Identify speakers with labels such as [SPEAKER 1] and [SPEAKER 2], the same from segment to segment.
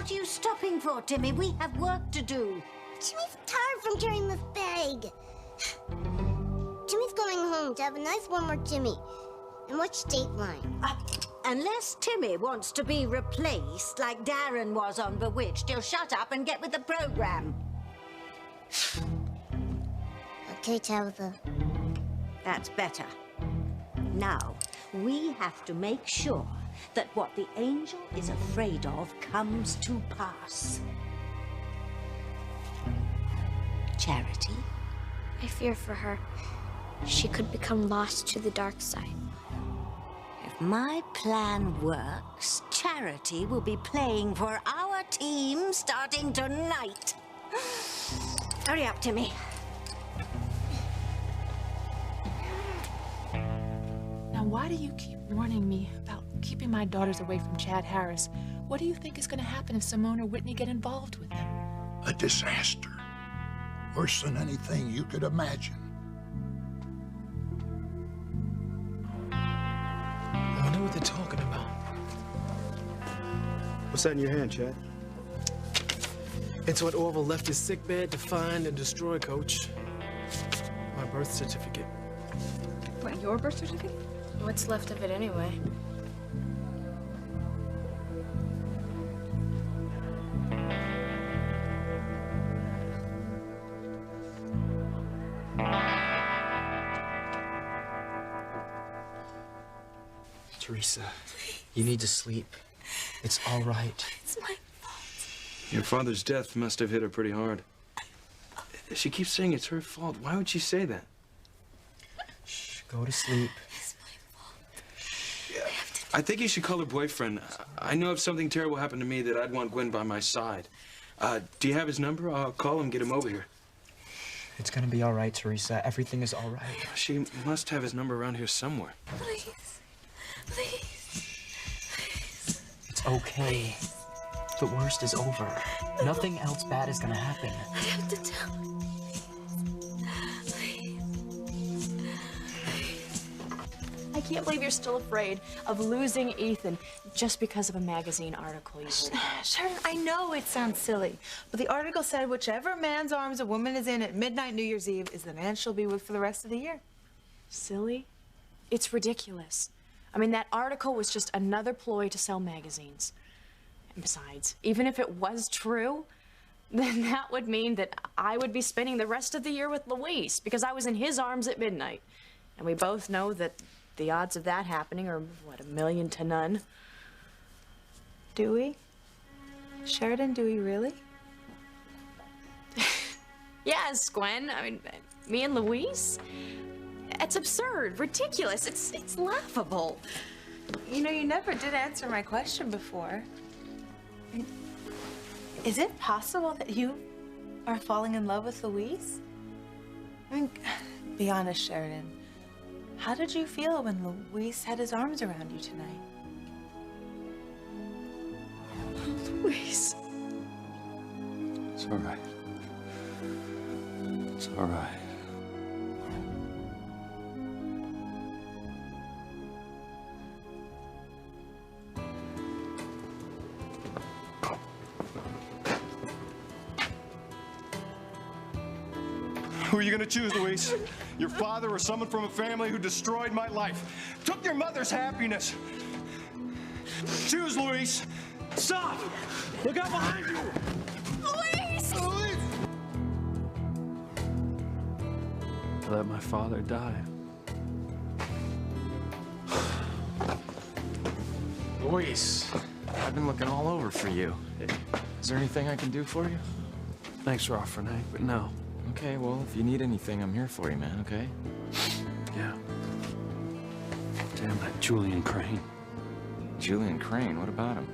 [SPEAKER 1] What are you stopping for, Timmy? We have work to do.
[SPEAKER 2] Timmy's tired from carrying this bag. Timmy's going home to have a nice warm with Jimmy and watch Dateline.
[SPEAKER 1] Unless Timmy wants to be replaced like Darren was on Bewitched, he'll shut up and get with the program.
[SPEAKER 2] Okay, Tabitha.
[SPEAKER 1] That's better. Now, we have to make sure that what the angel is afraid of comes to pass. Charity?
[SPEAKER 3] I fear for her. She could become lost to the dark side.
[SPEAKER 1] If my plan works, Charity will be playing for our team starting tonight. Hurry up, Timmy.
[SPEAKER 4] Now, why do you keep warning me about keeping my daughters away from Chad Harris? What do you think is going to happen if Simone or Whitney get involved with him?
[SPEAKER 5] A disaster. Worse than anything you could imagine.
[SPEAKER 6] I wonder what they're talking about.
[SPEAKER 7] What's that in your hand, Chad?
[SPEAKER 6] It's what Orville left his sickbed to find and destroy, Coach. My birth certificate.
[SPEAKER 8] What, your birth certificate?
[SPEAKER 3] What's left of it anyway?
[SPEAKER 6] Teresa, you need to sleep. It's all right.
[SPEAKER 3] It's my fault.
[SPEAKER 7] Your father's death must have hit her pretty hard. She keeps saying it's her fault. Why would she say that?
[SPEAKER 6] Shh, go to sleep.
[SPEAKER 3] It's my fault.
[SPEAKER 7] I think you should call her boyfriend. I know if something terrible happened to me that I'd want Gwen by my side. Do you have his number? I'll call him, get him over here.
[SPEAKER 6] It's gonna be all right, Teresa. Everything is all right.
[SPEAKER 7] She must have his number around here somewhere.
[SPEAKER 3] Please. Please. Please.
[SPEAKER 6] It's okay. The worst is over. Nothing else bad is gonna happen.
[SPEAKER 3] I have to tell her. Please.
[SPEAKER 8] I can't believe you're still afraid of losing Ethan just because of a magazine article you read.
[SPEAKER 9] Sharon, I know it sounds silly, but the article said whichever man's arms a woman is in at midnight New Year's Eve is the man she'll be with for the rest of the year.
[SPEAKER 8] Silly? It's ridiculous. I mean, that article was just another ploy to sell magazines. And besides, even if it was true, then that would mean that I would be spending the rest of the year with Luis because I was in his arms at midnight. And we both know that the odds of that happening are, what, 1,000,000 to none?
[SPEAKER 9] Do we? Sheridan, do we really?
[SPEAKER 8] Yes, Gwen. I mean, me and Luis? It's absurd, ridiculous. It's laughable.
[SPEAKER 9] You know, you never did answer my question before. Is it possible that you are falling in love with Luis? I mean, be honest, Sheridan. How did you feel when Luis had his arms around you tonight?
[SPEAKER 8] Luis.
[SPEAKER 7] It's all right. It's all right.
[SPEAKER 10] Who are you gonna choose, Luis? Your father or someone from a family who destroyed my life? Took your mother's happiness? Choose, Luis. Stop! Look out behind you!
[SPEAKER 8] Luis!
[SPEAKER 10] Luis!
[SPEAKER 7] I let my father die.
[SPEAKER 11] Luis, I've been looking all over for you. Is there anything I can do for you?
[SPEAKER 7] Thanks for offering, Hank, but no.
[SPEAKER 11] Okay, well, if you need anything, I'm here for you, man, okay?
[SPEAKER 7] Yeah. Damn that Julian Crane.
[SPEAKER 11] Julian Crane, what about him?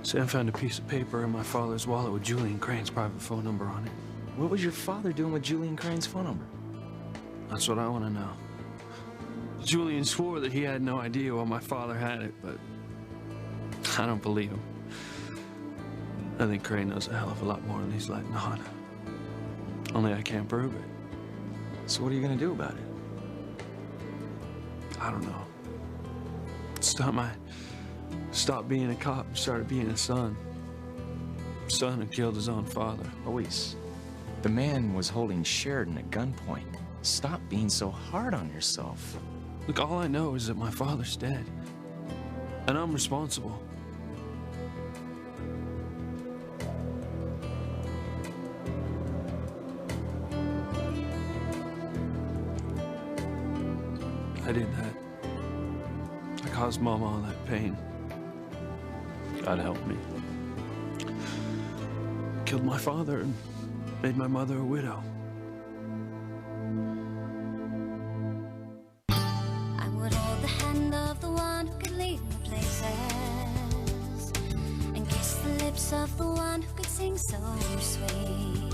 [SPEAKER 7] Sam found a piece of paper in my father's wallet with Julian Crane's private phone number on it.
[SPEAKER 11] What was your father doing with Julian Crane's phone number?
[SPEAKER 7] That's what I want to know. Julian swore that he had no idea why my father had it, but I don't believe him. I think Crane knows a hell of a lot more than he's letting on. Only I can't prove it.
[SPEAKER 11] So what are you gonna do about it?
[SPEAKER 7] I don't know. It's not my Stopped being a cop and started being a son. Son who killed his own father.
[SPEAKER 11] Luis, the man was holding Sheridan at gunpoint. Stop being so hard on yourself.
[SPEAKER 7] Look, all I know is that my father's dead. And I'm responsible. I did that. I caused Mama all that pain. God help me. Killed my father and made my mother a widow.
[SPEAKER 12] I would hold the hand of the one who could lead me places, and kiss the lips of the one who could sing so sweet.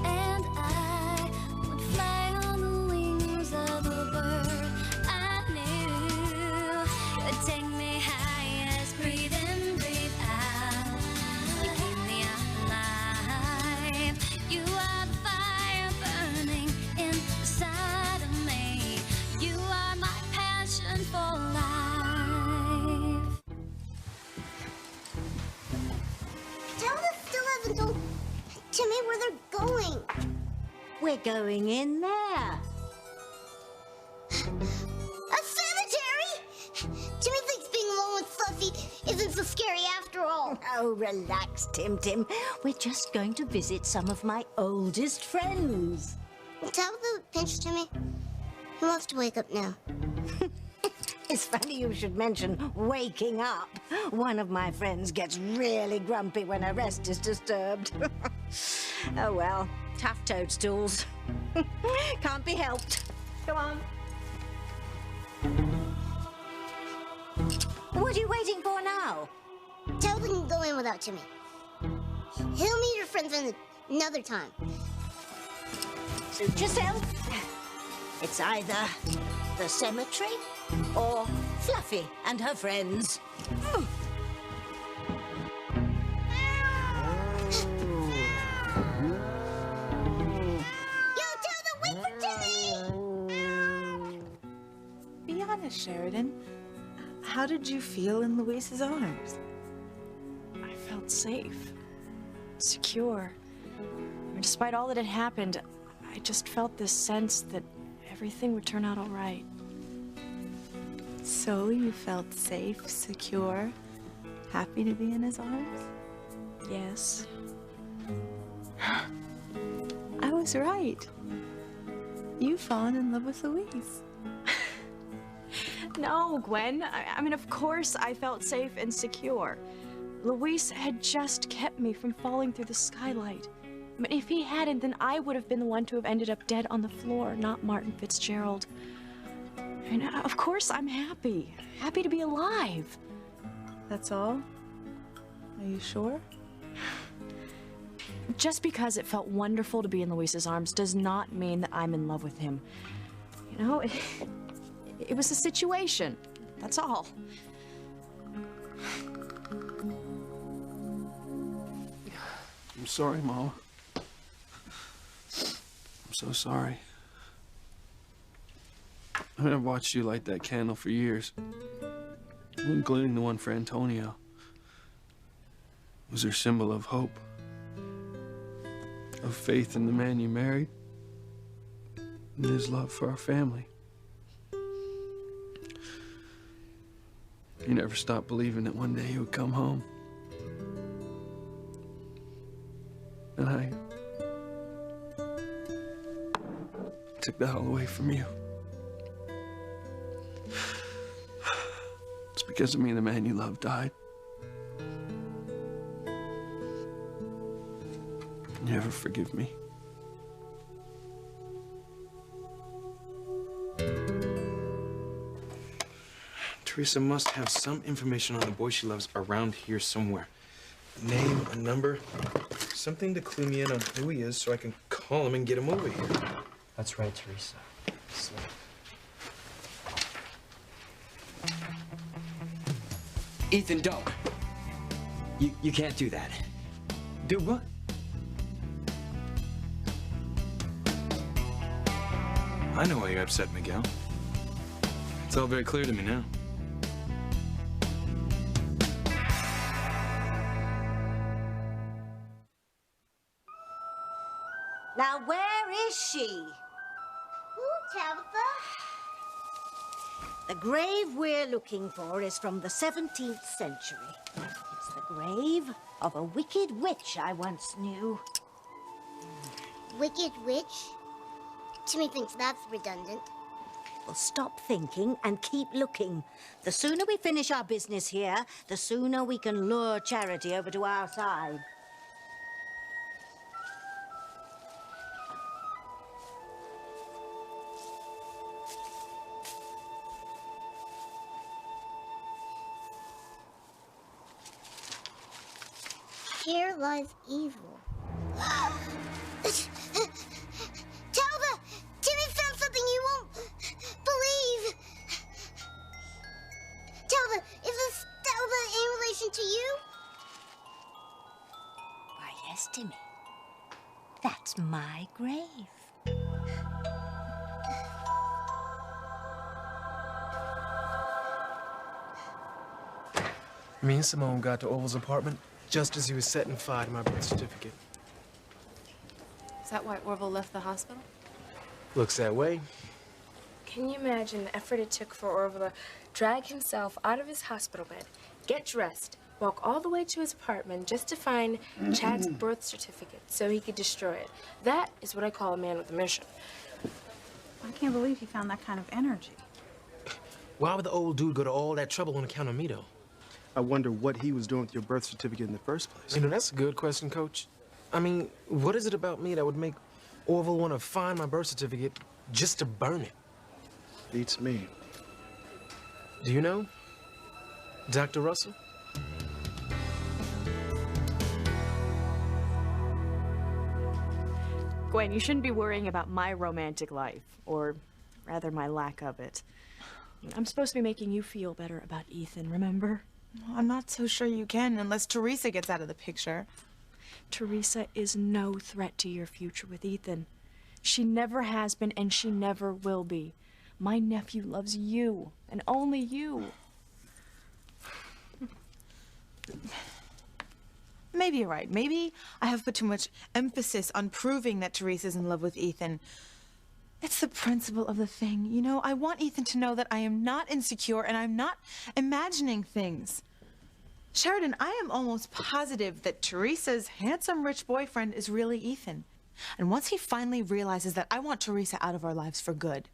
[SPEAKER 12] And I would fly on the wings of a bird I knew would take me high as breathe in, breathe out. You keep me alive. You are the fire burning inside of me. You are my passion for life.
[SPEAKER 2] Zelda still hasn't told Timmy where they're going.
[SPEAKER 1] We're going in there.
[SPEAKER 2] A cemetery? Timmy thinks being alone with Fluffy isn't so scary after all.
[SPEAKER 1] Oh, relax, Tim Tim. We're just going to visit some of my oldest friends.
[SPEAKER 2] Tell the pinch Timmy. He wants to wake up now.
[SPEAKER 1] It's funny you should mention waking up. One of my friends gets really grumpy when her rest is disturbed. Oh well, tough toadstools. Can't be helped. Come on. What are you waiting for now?
[SPEAKER 2] Tell them to go in without Timmy. He'll meet your friends another time.
[SPEAKER 1] Suit yourself. It's either the cemetery or Fluffy and her friends.
[SPEAKER 2] Yo, tell them wait for Timmy!
[SPEAKER 9] Be honest, Sheridan. How did you feel in Luis's arms?
[SPEAKER 8] I felt safe, secure. I mean, despite all that had happened, I just felt this sense that everything would turn out all right.
[SPEAKER 9] So you felt safe, secure, happy to be in his arms?
[SPEAKER 8] Yes.
[SPEAKER 9] I was right. You've fallen in love with Luis.
[SPEAKER 8] No, Gwen. I mean, of course I felt safe and secure. Luis had just kept me from falling through the skylight. I mean, if he hadn't, then I would have been the one to have ended up dead on the floor, not Martin Fitzgerald. I mean, of course I'm happy. Happy to be alive.
[SPEAKER 9] That's all? Are you sure?
[SPEAKER 8] Just because it felt wonderful to be in Luis's arms does not mean that I'm in love with him. You know, it was a situation. That's all.
[SPEAKER 7] I'm sorry, Mama. I'm so sorry. I mean, I've watched you light that candle for years, including the one for Antonio. It was her symbol of hope, of faith in the man you married, and his love for our family. You never stopped believing that one day he would come home. And I took that all away from you. It's because of me the man you loved died. You ever forgive me?
[SPEAKER 13] Teresa must have some information on the boy she loves around here somewhere. Name, a number, something to clue me in on who he is so I can call him and get him over here.
[SPEAKER 14] That's right, Teresa. So... Ethan, don't. You can't do that.
[SPEAKER 13] Do what? I know why you're upset, Miguel. It's all very clear to me now.
[SPEAKER 1] Now, where is she?
[SPEAKER 2] Ooh, Tabitha.
[SPEAKER 1] The grave we're looking for is from the 17th century. It's the grave of a wicked witch I once knew.
[SPEAKER 2] Wicked witch? Timmy thinks that's redundant.
[SPEAKER 1] Well, stop thinking and keep looking. The sooner we finish our business here, the sooner we can lure Charity over to our side.
[SPEAKER 2] Here lies evil. Talbot! Timmy found something you won't believe! Talbot, is Talbot in relation to you?
[SPEAKER 1] Why, yes, Timmy. That's my grave.
[SPEAKER 6] Me and Simone got to Orville's apartment just as he was setting fire to my birth certificate.
[SPEAKER 8] Is that why Orville left the hospital?
[SPEAKER 6] Looks that way.
[SPEAKER 3] Can you imagine the effort it took for Orville to drag himself out of his hospital bed, get dressed, walk all the way to his apartment just to find Chad's birth certificate so he could destroy it? That is what I call a man with a mission.
[SPEAKER 9] I can't believe he found that kind of energy.
[SPEAKER 6] Why would the old dude go to all that trouble on account of me, though?
[SPEAKER 13] I wonder what he was doing with your birth certificate in the first place.
[SPEAKER 6] You know, that's a good question, Coach. I mean, what is it about me that would make Orville want to find my birth certificate just to burn it?
[SPEAKER 13] Beats me.
[SPEAKER 6] Do you know, Dr. Russell?
[SPEAKER 8] Gwen, you shouldn't be worrying about my romantic life, or rather my lack of it. I'm supposed to be making you feel better about Ethan, remember?
[SPEAKER 9] I'm not so sure you can unless Teresa gets out of the picture.
[SPEAKER 8] Teresa is no threat to your future with Ethan. She never has been, and she never will be. My nephew loves you, and only you.
[SPEAKER 9] Maybe you're right. Maybe I have put too much emphasis on proving that Teresa's in love with Ethan. It's the principle of the thing, you know? I want Ethan to know that I am not insecure and I'm not imagining things. Sheridan, I am almost positive that Teresa's handsome rich boyfriend is really Ethan. And once he finally realizes that, I want Teresa out of our lives for good.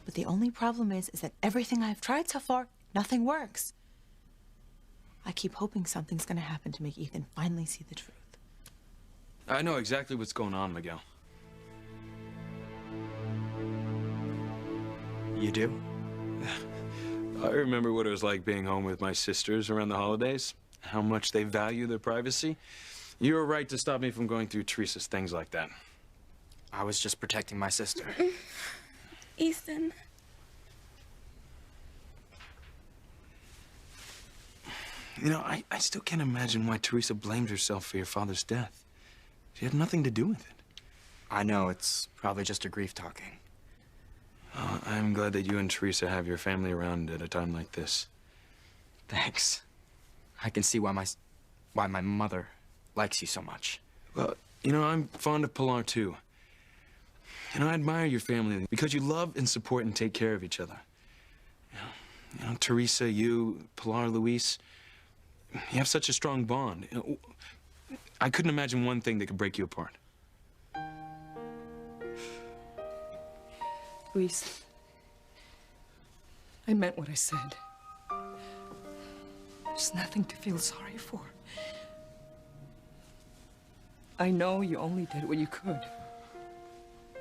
[SPEAKER 9] But the only problem is that everything I've tried so far, nothing works. I keep hoping something's gonna happen to make Ethan finally see the truth.
[SPEAKER 13] I know exactly what's going on, Miguel.
[SPEAKER 14] You do?
[SPEAKER 13] I remember what it was like being home with my sisters around the holidays, how much they value their privacy. You were right to stop me from going through Teresa's things like that.
[SPEAKER 14] I was just protecting my sister.
[SPEAKER 3] Ethan.
[SPEAKER 13] You know, I still can't imagine why Teresa blamed herself for your father's death. She had nothing to do with it.
[SPEAKER 14] I know, it's probably just a grief talking.
[SPEAKER 13] I'm glad that you and Teresa have your family around at a time like this.
[SPEAKER 14] Thanks. I can see why my mother likes you so much.
[SPEAKER 13] Well, you know, I'm fond of Pilar, too. You know, I admire your family because you love and support and take care of each other. You know, Teresa, you, Pilar, Luis, you have such a strong bond. You know, I couldn't imagine one thing that could break you apart.
[SPEAKER 15] Luis, I meant what I said. There's nothing to feel sorry for. I know you only did what you could.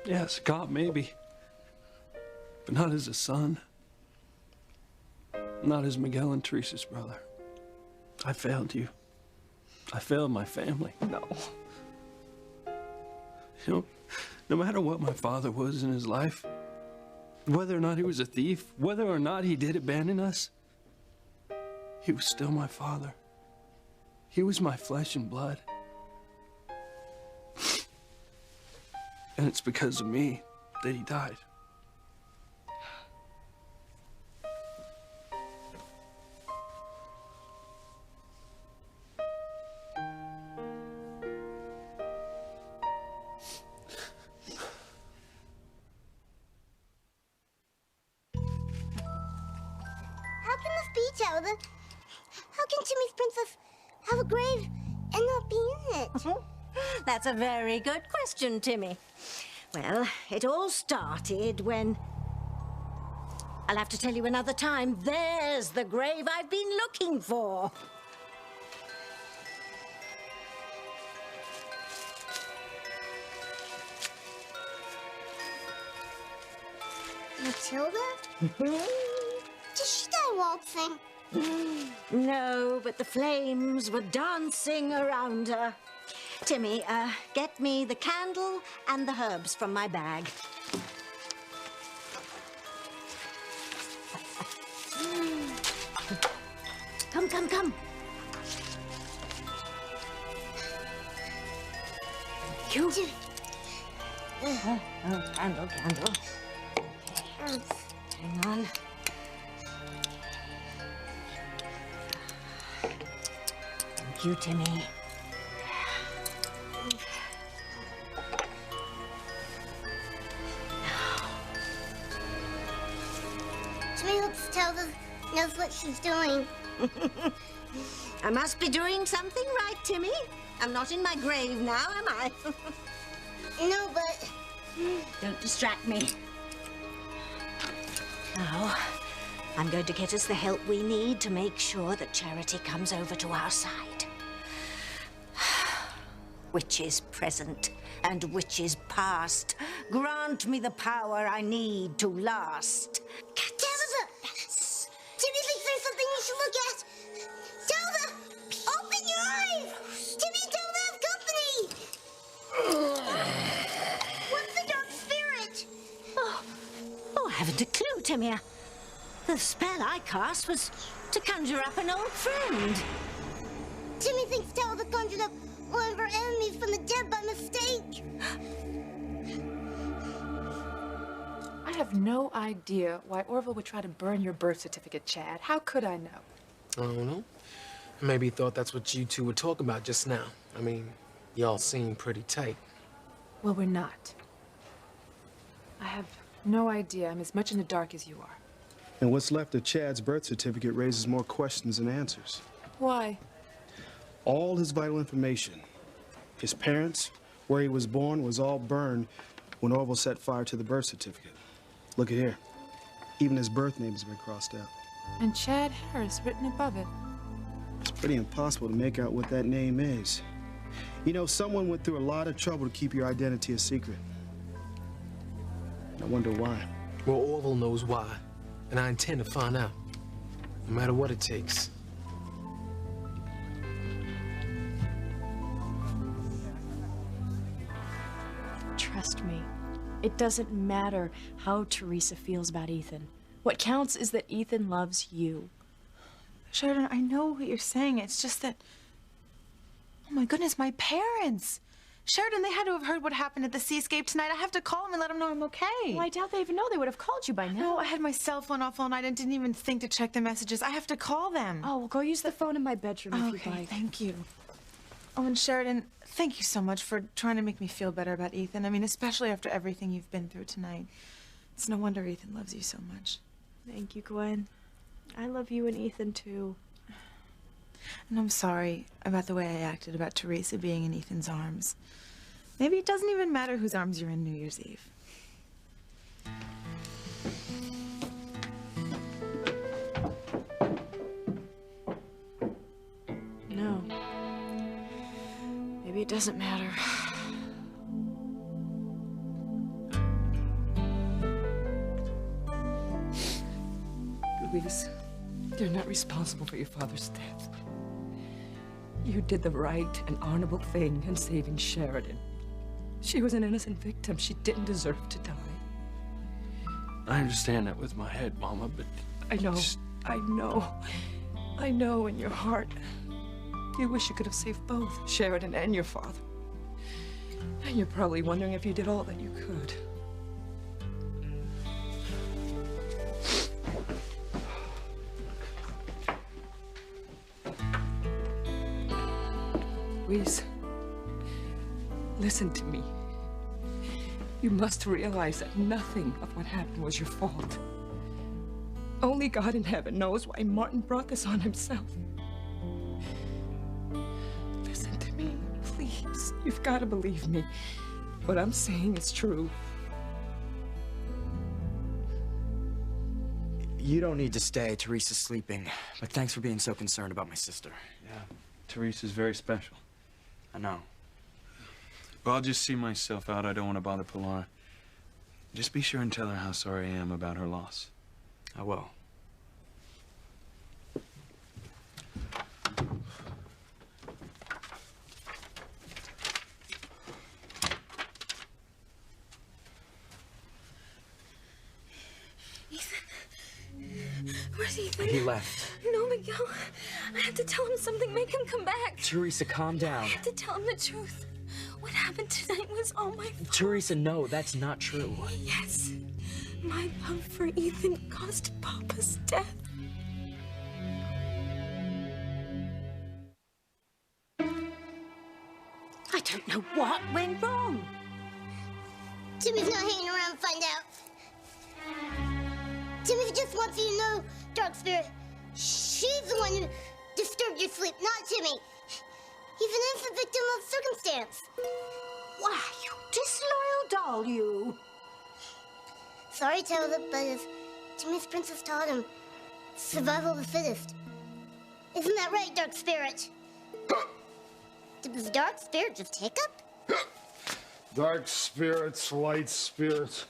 [SPEAKER 7] Yes, God, maybe. But not as a son. Not as Miguel and Teresa's brother. I failed you. I failed my family.
[SPEAKER 15] No.
[SPEAKER 7] You know, no matter what my father was in his life, whether or not he was a thief, whether or not he did abandon us, he was still my father. He was my flesh and blood. And it's because of me that he died.
[SPEAKER 2] can this be, Tabitha? How can Timmy's princess have a grave and not be in it?
[SPEAKER 1] That's a very good question, Timmy. Well, it all started when... I'll have to tell you another time. There's the grave I've been looking for.
[SPEAKER 2] Matilda? Did she die waltzing?
[SPEAKER 1] No, but the flames were dancing around her. Timmy, get me the candle and the herbs from my bag. Come, come, come. You. Candle, candle. Hang on. Thank you, Timmy.
[SPEAKER 2] Timmy hopes Tabitha knows what she's doing.
[SPEAKER 1] I must be doing something right, Timmy. I'm not in my grave now, am I?
[SPEAKER 2] No, but...
[SPEAKER 1] Don't distract me. Now, I'm going to get us the help we need to make sure that Charity comes over to our side. Witches present and witches past, grant me the power I need to last.
[SPEAKER 2] Tabitha! Timmy thinks there's something you should look at. Tabitha! Open your eyes! Timmy and Tabitha have company! What's the dark spirit?
[SPEAKER 1] Oh, I haven't a clue, Timmy. The spell I cast was to conjure up an old friend.
[SPEAKER 2] Timmy thinks Tabitha conjured up one of her enemies from the dead by mistake.
[SPEAKER 4] I have no idea why Orville would try to burn your birth certificate, Chad. How could I know?
[SPEAKER 6] I don't know. Maybe he thought that's what you two were talking about just now. I mean, y'all seem pretty tight.
[SPEAKER 4] Well, we're not. I have no idea. I'm as much in the dark as you are.
[SPEAKER 16] And what's left of Chad's birth certificate raises more questions than answers.
[SPEAKER 4] Why?
[SPEAKER 16] All his vital information, his parents, where he was born, was all burned when Orville set fire to the birth certificate. Look at here. Even his birth name has been crossed out.
[SPEAKER 4] And Chad Harris written above it.
[SPEAKER 16] It's pretty impossible to make out what that name is. You know, someone went through a lot of trouble to keep your identity a secret. I wonder why.
[SPEAKER 6] Well, Orville knows why, and I intend to find out, no matter what it takes.
[SPEAKER 8] Trust me, it doesn't matter how Teresa feels about Ethan. What counts is that Ethan loves you.
[SPEAKER 9] Sheridan, I know what you're saying. It's just that... Oh my goodness, my parents! Sheridan, they had to have heard what happened at the seascape tonight. I have to call them and let them know I'm okay.
[SPEAKER 8] Well, I doubt they even know. They would have called you by now.
[SPEAKER 9] No, I had my cell phone off all night and didn't even think to check the messages. I have to call them.
[SPEAKER 8] Oh, well, go use the phone in my bedroom if you'd
[SPEAKER 9] Okay,
[SPEAKER 8] like.
[SPEAKER 9] thank you. Oh, and Sheridan, thank you so much for trying to make me feel better about Ethan. I mean, especially after everything you've been through tonight. It's no wonder Ethan loves you so much.
[SPEAKER 8] Thank you, Gwen. I love you and Ethan, too.
[SPEAKER 9] And I'm sorry about the way I acted about Teresa being in Ethan's arms. Maybe it doesn't even matter whose arms you're in New Year's Eve.
[SPEAKER 8] No. Maybe it doesn't matter.
[SPEAKER 15] Louise, you're not responsible for your father's death. You did the right and honorable thing in saving Sheridan. She was an innocent victim. She didn't deserve to die.
[SPEAKER 7] I understand that with my head, Mama, but...
[SPEAKER 15] I know in your heart. You wish you could have saved both Sheridan and your father. And you're probably wondering if you did all that you could. Louise, listen to me. You must realize that nothing of what happened was your fault. Only God in heaven knows why Martin brought this on himself. Listen to me, please. You've got to believe me. What I'm saying is true.
[SPEAKER 14] You don't need to stay. Teresa's sleeping. But thanks for being so concerned about my sister.
[SPEAKER 7] Yeah, Teresa's very special.
[SPEAKER 14] I know.
[SPEAKER 7] Well, I'll just see myself out. I don't want to bother Pilar. Just be sure and tell her how sorry I am about her loss.
[SPEAKER 14] I will.
[SPEAKER 3] Where's Ethan?
[SPEAKER 14] He left.
[SPEAKER 3] No, Miguel. I have to tell him something. Make him come back.
[SPEAKER 14] Teresa, calm down.
[SPEAKER 3] I have to tell him the truth. What happened tonight was all my fault.
[SPEAKER 14] Teresa, no, that's not true.
[SPEAKER 3] Yes. My love for Ethan caused Papa's death.
[SPEAKER 1] I don't know what went wrong.
[SPEAKER 2] Timmy's not hanging around to find out. Timmy just wants you to know, Dark Spirit, she's the one who disturbed your sleep, not Timmy. He's an innocent victim of circumstance.
[SPEAKER 1] Why, you disloyal doll, you.
[SPEAKER 2] Sorry, Taylor, but as Timmy's princess taught him, survival of the fittest. Isn't that right, Dark Spirit? Did the Dark Spirit just hiccup?
[SPEAKER 17] Dark spirits, light spirits,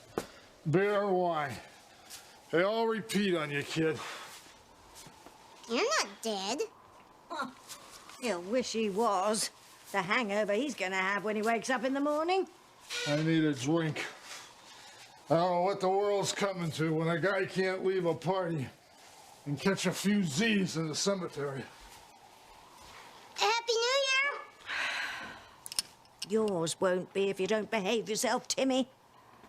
[SPEAKER 17] beer or wine. They all repeat on you, kid.
[SPEAKER 2] You're not dead.
[SPEAKER 1] Oh, he'll wish he was. The hangover he's gonna have when he wakes up in the morning.
[SPEAKER 17] I need a drink. I don't know what the world's coming to when a guy can't leave a party and catch a few Z's in the cemetery.
[SPEAKER 2] Happy New Year!
[SPEAKER 1] Yours won't be if you don't behave yourself, Timmy.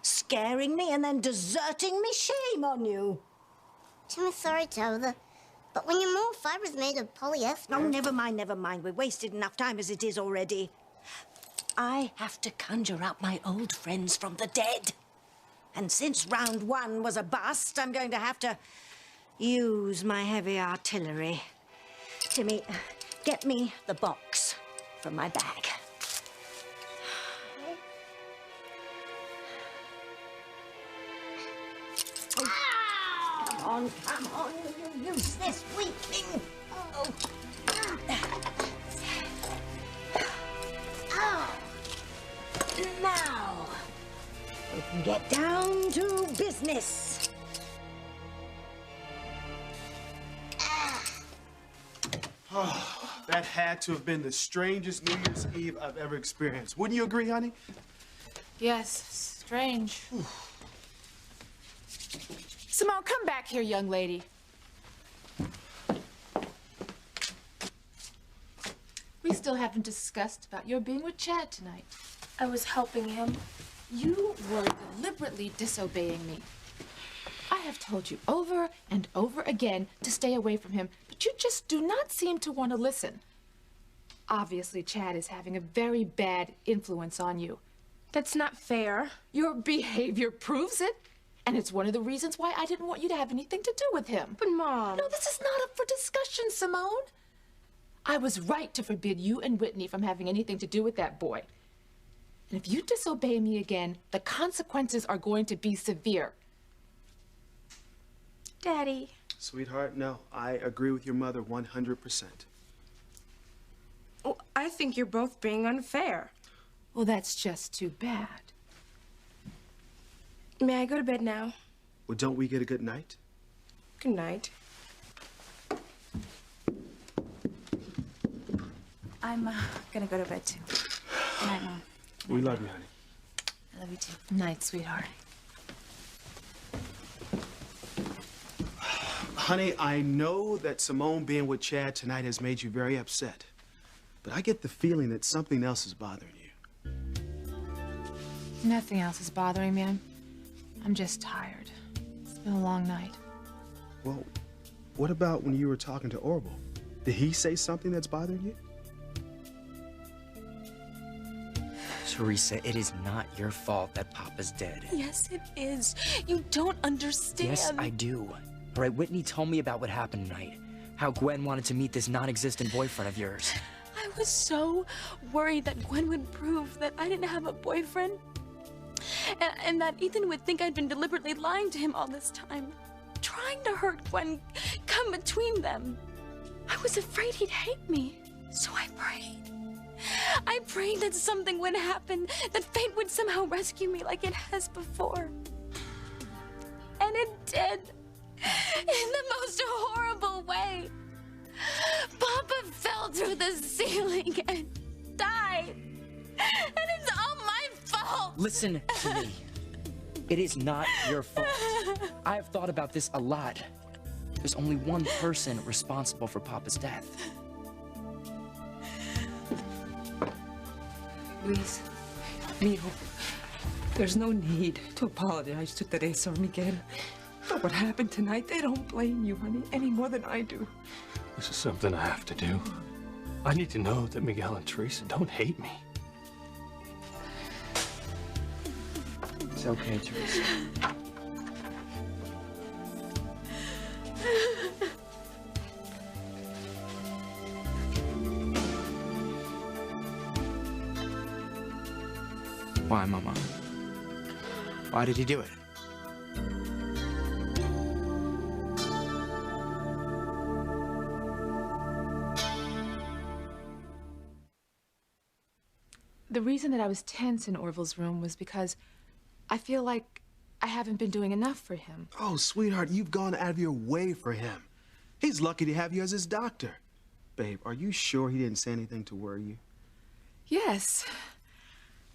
[SPEAKER 1] Scaring me and then deserting me, shame on you.
[SPEAKER 2] Timmy's sorry, Tabitha, but when your moral fiber's made of polyester...
[SPEAKER 1] Oh, never mind, never mind. We've wasted enough time as it is already. I have to conjure up my old friends from the dead. And since round one was a bust, I'm going to have to use my heavy artillery. Timmy, get me the box from my bag. Come on, you use this weak thing. Oh. Oh. Now, we can get down to business.
[SPEAKER 16] Oh, that had to have been the strangest New Year's Eve I've ever experienced. Wouldn't you agree, honey?
[SPEAKER 4] Yes, strange. Simone, come back here, young lady. We still haven't discussed about your being with Chad tonight.
[SPEAKER 3] I was helping him.
[SPEAKER 4] You were deliberately disobeying me. I have told you over and over again to stay away from him, but you just do not seem to want to listen. Obviously, Chad is having a very bad influence on you.
[SPEAKER 3] That's not fair.
[SPEAKER 4] Your behavior proves it. And it's one of the reasons why I didn't want you to have anything to do with him.
[SPEAKER 3] But, Mom...
[SPEAKER 4] No, this is not up for discussion, Simone. I was right to forbid you and Whitney from having anything to do with that boy. And if you disobey me again, the consequences are going to be severe.
[SPEAKER 3] Daddy.
[SPEAKER 16] Sweetheart, no. I agree with your mother 100%.
[SPEAKER 3] Well, I think you're both being unfair.
[SPEAKER 4] Well, that's just too bad.
[SPEAKER 3] May I go to bed now?
[SPEAKER 16] Well, don't we get a good night?
[SPEAKER 3] Good night. I'm gonna go to bed too. Good night, Mom.
[SPEAKER 16] We love you, honey.
[SPEAKER 3] I love you too.
[SPEAKER 4] Night, sweetheart.
[SPEAKER 16] Honey, I know that Simone being with Chad tonight has made you very upset, but I get the feeling that something else is bothering you.
[SPEAKER 4] Nothing else is bothering me. I'm just tired. It's been a long night.
[SPEAKER 16] Well, what about when you were talking to Orville? Did he say something that's bothering you?
[SPEAKER 14] Teresa, it is not your fault that Papa's dead.
[SPEAKER 8] Yes, it is. You don't understand.
[SPEAKER 14] Yes, I do. All right, Whitney told me about what happened tonight. How Gwen wanted to meet this non-existent boyfriend of yours.
[SPEAKER 8] I was so worried that Gwen would prove that I didn't have a boyfriend. And that Ethan would think I'd been deliberately lying to him all this time. Trying to hurt Gwen, come between them. I was afraid he'd hate me, so I prayed. I prayed that something would happen, that fate would somehow rescue me like it has before. And it did. In the most horrible way. Papa fell through the ceiling and died. And it's all my fault.
[SPEAKER 14] Listen to me. It is not your fault. I have thought about this a lot. There's only one person responsible for Papa's death.
[SPEAKER 15] Luis, Mijo, there's no need to apologize to Teresa or Miguel. For what happened tonight, they don't blame you, honey, any more than I do.
[SPEAKER 7] This is something I have to do. I need to know that Miguel and Teresa don't hate me.
[SPEAKER 14] It's okay, Teresa. Why, Mama? Why did he do it?
[SPEAKER 4] The reason that I was tense in Orville's room was because I feel like I haven't been doing enough for him.
[SPEAKER 16] Oh, sweetheart, you've gone out of your way for him. He's lucky to have you as his doctor. Babe, are you sure he didn't say anything to worry you?
[SPEAKER 4] Yes.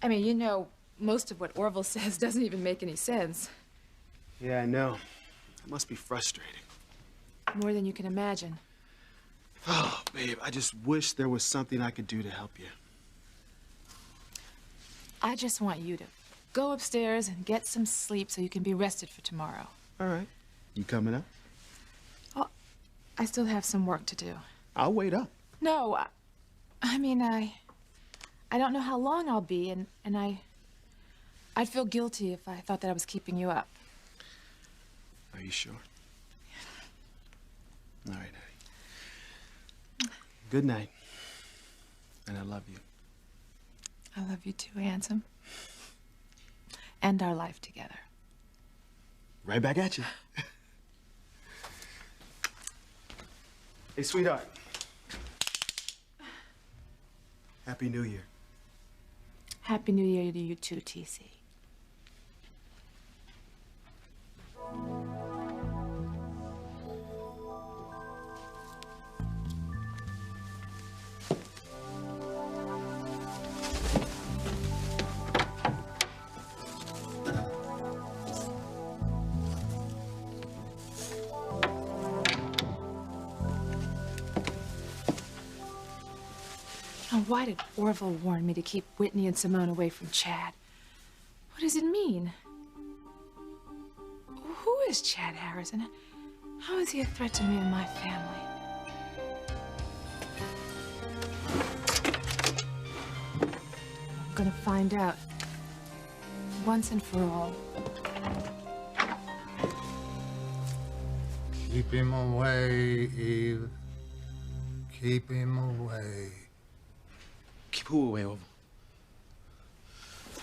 [SPEAKER 4] I mean, you know, most of what Orville says doesn't even make any sense.
[SPEAKER 16] Yeah, I know. It must be frustrating.
[SPEAKER 4] More than you can imagine.
[SPEAKER 16] Oh, babe, I just wish there was something I could do to help you.
[SPEAKER 4] I just want you to go upstairs and get some sleep so you can be rested for tomorrow.
[SPEAKER 16] All right. You coming up?
[SPEAKER 4] Oh, I still have some work to do.
[SPEAKER 16] I'll wait up.
[SPEAKER 4] No, I mean, I don't know how long I'll be, and I'd feel guilty if I thought that I was keeping you up.
[SPEAKER 16] Are you sure? All right, honey. Good night. And I love you.
[SPEAKER 4] I love you too, handsome. And our life together.
[SPEAKER 16] Right back at you. Hey, sweetheart. Happy New Year.
[SPEAKER 4] Happy New Year to you too, TC. Why did Orville warn me to keep Whitney and Simone away from Chad? What does it mean? Who is Chad Harrison? How is he a threat to me and my family? I'm gonna find out. Once and for all.
[SPEAKER 17] Keep him away, Eve. Keep him away.
[SPEAKER 6] Keep who away, Orville?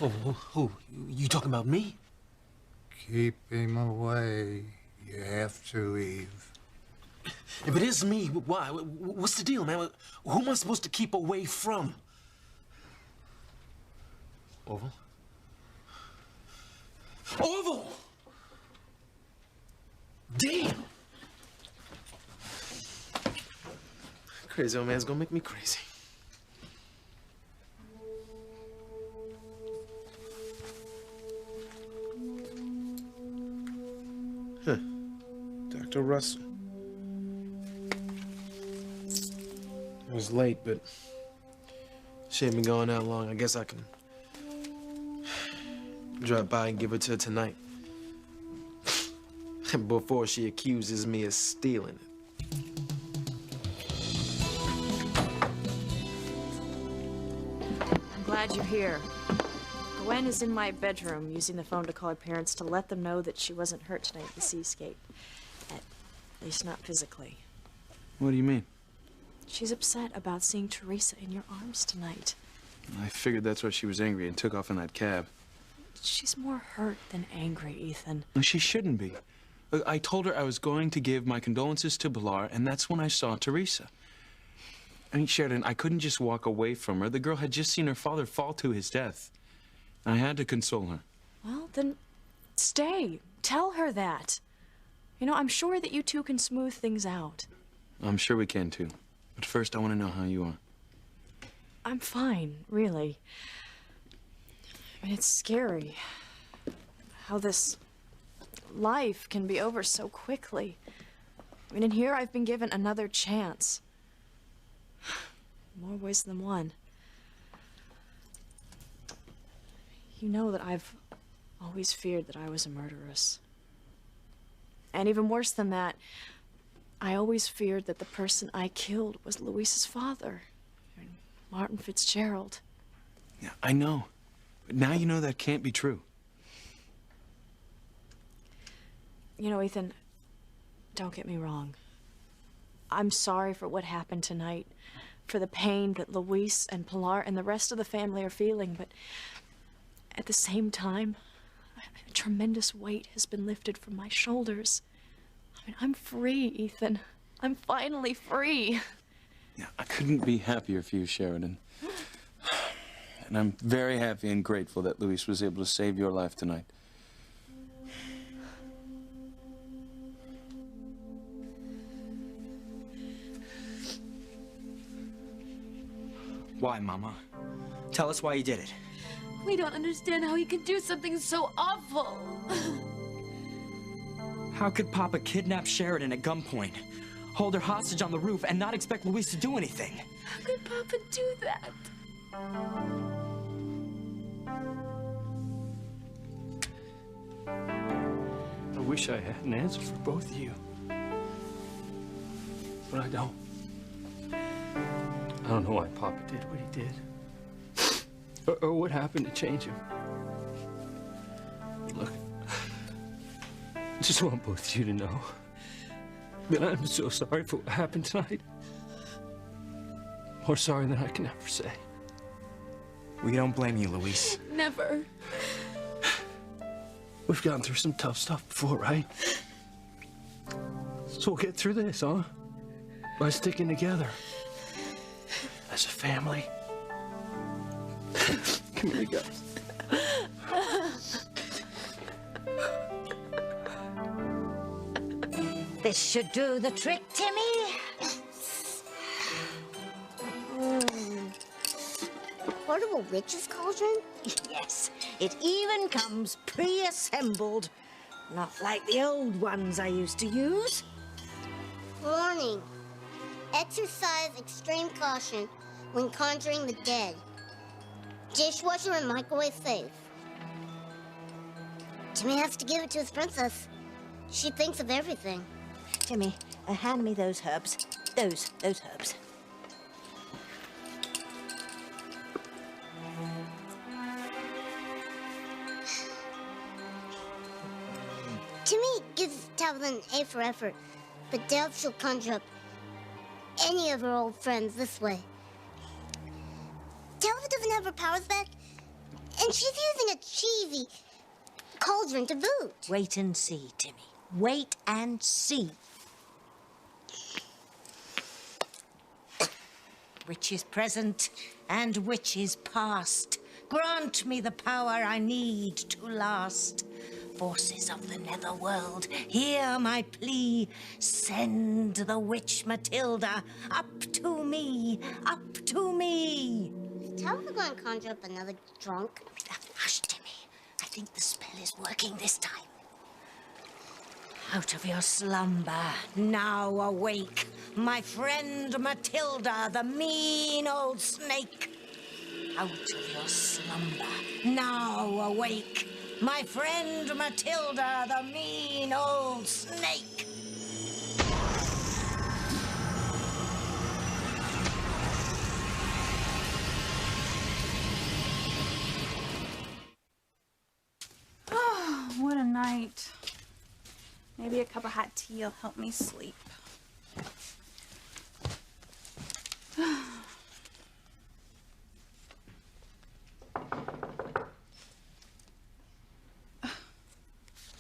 [SPEAKER 6] Oh, who? You talking about me?
[SPEAKER 17] Keep him away. You have to, Eve.
[SPEAKER 6] If it is me, why? What's the deal, man? Who am I supposed to keep away from? Orville? Orville! Damn! Crazy old man's gonna make me crazy. Huh. Dr. Russell. It was late, but she ain't been going that long. I guess I can drop by and give it to her tonight. Before she accuses me of stealing it.
[SPEAKER 8] I'm glad you're here. Gwen is in my bedroom using the phone to call her parents to let them know that she wasn't hurt tonight at the seascape. least not physically.
[SPEAKER 13] What do you mean?
[SPEAKER 8] She's upset about seeing Teresa in your arms tonight.
[SPEAKER 13] I figured that's why she was angry and took off in that cab.
[SPEAKER 8] She's more hurt than angry, Ethan.
[SPEAKER 13] No, she shouldn't be. I told her I was going to give my condolences to Pilar, and that's when I saw Teresa. I mean, Sheridan, I couldn't just walk away from her. The girl had just seen her father fall to his death. I had to console her.
[SPEAKER 8] Well, then stay. Tell her that. You know, I'm sure that you two can smooth things out.
[SPEAKER 13] I'm sure we can, too. But first, I want to know how you are.
[SPEAKER 8] I'm fine, really. I mean, it's scary how this life can be over so quickly. I mean, in here I've been given another chance. More ways than one. You know that I've always feared that I was a murderess. And even worse than that, I always feared that the person I killed was Luis's father, Martin Fitzgerald.
[SPEAKER 13] Yeah, I know. But now you know that can't be true.
[SPEAKER 8] You know, Ethan, don't get me wrong. I'm sorry for what happened tonight, for the pain that Luis and Pilar and the rest of the family are feeling, but at the same time, a tremendous weight has been lifted from my shoulders. I mean, I'm free, Ethan. I'm finally free.
[SPEAKER 13] Yeah, I couldn't be happier for you, Sheridan. And I'm very happy and grateful that Luis was able to save your life tonight.
[SPEAKER 14] Why, Mama? Tell us why you did it.
[SPEAKER 18] We don't understand how he could do something so awful.
[SPEAKER 14] How could Papa kidnap Sheridan at gunpoint, hold her hostage on the roof, and not expect Luis to do anything?
[SPEAKER 18] How could Papa do that?
[SPEAKER 7] I wish I had an answer for both of you. But I don't. I don't know why Papa did what he did. Or what happened to change him. Look, I just want both of you to know that I'm so sorry for what happened tonight. More sorry than I can ever say.
[SPEAKER 14] We don't blame you, Luis.
[SPEAKER 18] Never.
[SPEAKER 7] We've gone through some tough stuff before, right? So we'll get through this, huh? By sticking together. As a family. Come here, you guys.
[SPEAKER 1] This should do the trick, Timmy.
[SPEAKER 2] Portable witch's cauldron?
[SPEAKER 1] Yes, it even comes pre-assembled. Not like the old ones I used to use.
[SPEAKER 2] Warning. Exercise extreme caution when conjuring the dead. Dishwasher and microwave safe. Timmy has to give it to his princess. She thinks of everything.
[SPEAKER 1] Timmy, hand me those herbs. Those herbs.
[SPEAKER 2] Timmy gives Talvin A for effort, but doubt she'll conjure up any of her old friends this way. Talvin doesn't have her powers back, and she's using a cheesy cauldron to boot.
[SPEAKER 1] Wait and see, Timmy. Wait and see. Witches present and witches past, grant me the power I need to last. Forces of the netherworld, hear my plea. Send the witch Matilda up to me, up to me.
[SPEAKER 2] Is Talvin going to conjure up another drunk?
[SPEAKER 1] Hush, Timmy. I think the spell is working this time. Out of your slumber, now awake, my friend Matilda, the mean old snake. Out of your slumber, now awake, my friend Matilda, the mean old snake.
[SPEAKER 19] Oh, what a night.
[SPEAKER 9] Maybe a cup of hot tea will help me sleep.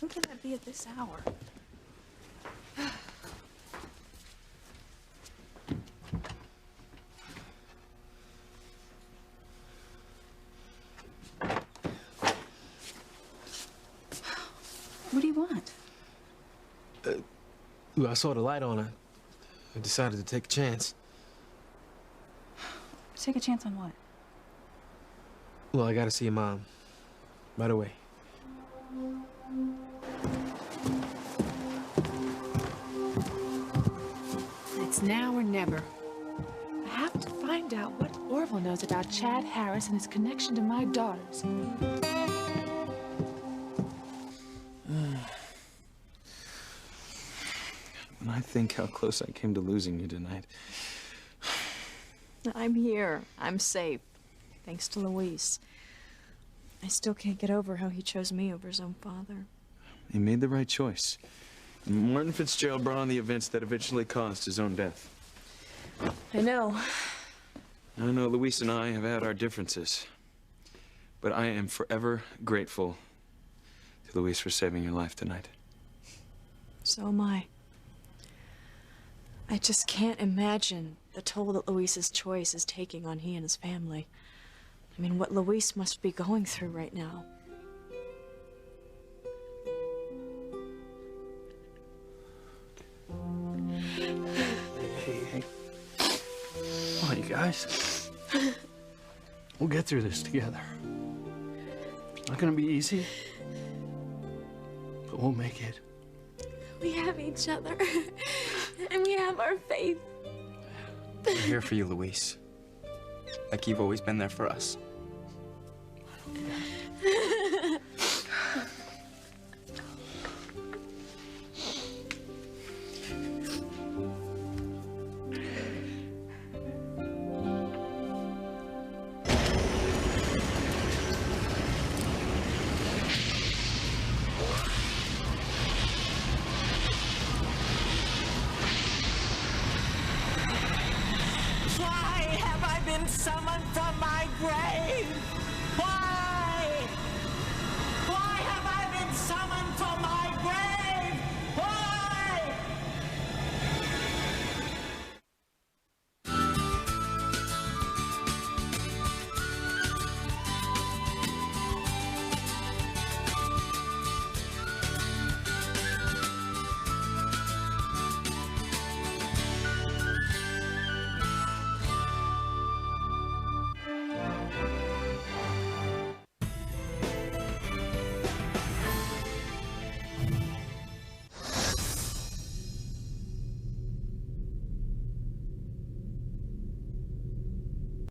[SPEAKER 9] Who could that be at this hour? What do you want?
[SPEAKER 6] I saw the light on. I decided to take a chance.
[SPEAKER 9] Take a chance on what?
[SPEAKER 6] Well, I gotta see your mom. Right away.
[SPEAKER 4] It's now or never. I have to find out what Orville knows about Chad Harris and his connection to my daughters.
[SPEAKER 13] When I think how close I came to losing you tonight.
[SPEAKER 8] I'm here. I'm safe. Thanks to Luis. I still can't get over how he chose me over his own father.
[SPEAKER 13] He made the right choice. Martin Fitzgerald brought on the events that eventually caused his own death.
[SPEAKER 8] I know.
[SPEAKER 13] I know Luis and I have had our differences, but I am forever grateful to Luis for saving your life tonight.
[SPEAKER 8] So am I. I just can't imagine the toll that Luis's choice is taking on he and his family. I mean, what Luis must be going through right now.
[SPEAKER 7] Hey. Come on, you guys. We'll get through this together. Not gonna be easy, but we'll make it.
[SPEAKER 3] We have each other, and we have our faith.
[SPEAKER 11] We're here for you, Luis. Like you've always been there for us.
[SPEAKER 19] Why have I been summoned from my grave?